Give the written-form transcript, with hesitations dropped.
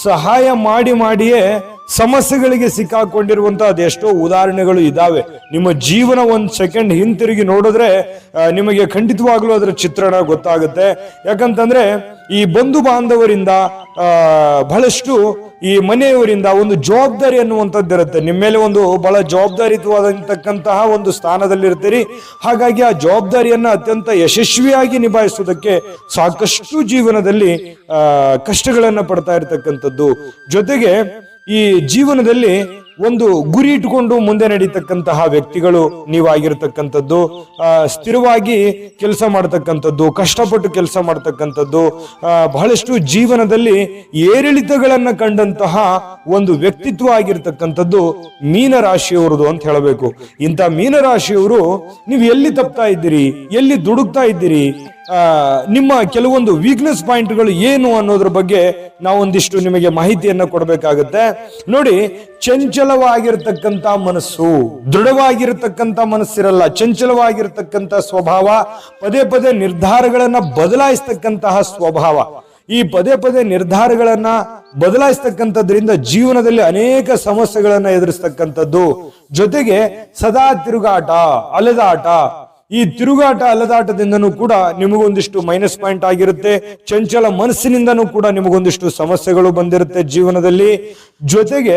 ಸಹಾಯ ಮಾಡಿಯೇ ಸಮಸ್ಯೆಗಳಿಗೆ ಸಿಕ್ಕಾಕೊಂಡಿರುವಂತಹ ಅದೆಷ್ಟೋ ಉದಾಹರಣೆಗಳು ಇದಾವೆ. ನಿಮ್ಮ ಜೀವನ ಒಂದ್ ಸೆಕೆಂಡ್ ಹಿಂತಿರುಗಿ ನೋಡಿದ್ರೆ ನಿಮಗೆ ಖಂಡಿತವಾಗ್ಲೂ ಅದರ ಚಿತ್ರಣ ಗೊತ್ತಾಗುತ್ತೆ. ಯಾಕಂತಂದ್ರೆ ಈ ಬಂಧು ಬಾಂಧವರಿಂದ ಬಹಳಷ್ಟು ಈ ಮನೆಯವರಿಂದ ಒಂದು ಜವಾಬ್ದಾರಿ ಅನ್ನುವಂಥದ್ದು ಇರುತ್ತೆ. ನಿಮ್ಮ ಮೇಲೆ ಒಂದು ಬಹಳ ಜವಾಬ್ದಾರಿಯುತವಾದಂತಕ್ಕಂತಹ ಒಂದು ಸ್ಥಾನದಲ್ಲಿರ್ತೀರಿ. ಹಾಗಾಗಿ ಆ ಜವಾಬ್ದಾರಿಯನ್ನ ಅತ್ಯಂತ ಯಶಸ್ವಿಯಾಗಿ ನಿಭಾಯಿಸುವುದಕ್ಕೆ ಸಾಕಷ್ಟು ಜೀವನದಲ್ಲಿ ಕಷ್ಟಗಳನ್ನ ಪಡ್ತಾ ಇರತಕ್ಕಂಥದ್ದು. ಜೊತೆಗೆ ಈ ಜೀವನದಲ್ಲಿ ಒಂದು ಗುರಿ ಇಟ್ಟುಕೊಂಡು ಮುಂದೆ ನಡೀತಕ್ಕಂತಹ ವ್ಯಕ್ತಿಗಳು ನೀವಾಗಿರ್ತಕ್ಕಂಥದ್ದು. ಸ್ಥಿರವಾಗಿ ಕೆಲಸ ಮಾಡ್ತಕ್ಕಂಥದ್ದು, ಕಷ್ಟಪಟ್ಟು ಕೆಲಸ ಮಾಡ್ತಕ್ಕಂಥದ್ದು, ಬಹಳಷ್ಟು ಜೀವನದಲ್ಲಿ ಏರಿಳಿತಗಳನ್ನ ಕಂಡಂತಹ ಒಂದು ವ್ಯಕ್ತಿತ್ವ ಆಗಿರ್ತಕ್ಕಂಥದ್ದು ಮೀನರಾಶಿಯವರದು ಅಂತ ಹೇಳಬೇಕು. ಇಂಥ ಮೀನರಾಶಿಯವರು ನೀವು ಎಲ್ಲಿ ತಪ್ತಾ ಇದ್ದೀರಿ, ಎಲ್ಲಿ ದುಡುಕ್ತಾ ಇದ್ದೀರಿ, ನಿಮ್ಮ ಕೆಲವೊಂದು ವೀಕ್ನೆಸ್ ಪಾಯಿಂಟ್ಗಳು ಏನು ಅನ್ನೋದ್ರ ಬಗ್ಗೆ ನಾವೊಂದಿಷ್ಟು ನಿಮಗೆ ಮಾಹಿತಿಯನ್ನ ಕೊಡಬೇಕಾಗತ್ತೆ. ನೋಡಿ, ಚಂಚಲವಾಗಿರ್ತಕ್ಕಂಥ ಮನಸ್ಸು, ದೃಢವಾಗಿರ್ತಕ್ಕಂಥ ಮನಸ್ಸಿರಲ್ಲ, ಚಂಚಲವಾಗಿರ್ತಕ್ಕಂಥ ಸ್ವಭಾವ, ಪದೇ ಪದೇ ನಿರ್ಧಾರಗಳನ್ನ ಬದಲಾಯಿಸ್ತಕ್ಕಂತಹ ಸ್ವಭಾವ. ಈ ಪದೇ ಪದೇ ನಿರ್ಧಾರಗಳನ್ನ ಬದಲಾಯಿಸ್ತಕ್ಕಂಥದ್ರಿಂದ ಜೀವನದಲ್ಲಿ ಅನೇಕ ಸಮಸ್ಯೆಗಳನ್ನ ಎದುರಿಸ್ತಕ್ಕಂಥದ್ದು. ಜೊತೆಗೆ ಸದಾ ತಿರುಗಾಟ, ಅಲೆದಾಟ. ಈ ತಿರುಗಾಟ ಅಲೆದಾಟದಿಂದನೂ ಕೂಡ ನಿಮಗೊಂದಿಷ್ಟು ಮೈನಸ್ ಪಾಯಿಂಟ್ ಆಗಿರುತ್ತೆ. ಚಂಚಲ ಮನಸ್ಸಿನಿಂದನೂ ಕೂಡ ನಿಮಗೊಂದಿಷ್ಟು ಸಮಸ್ಯೆಗಳು ಬಂದಿರುತ್ತೆ ಜೀವನದಲ್ಲಿ. ಜೊತೆಗೆ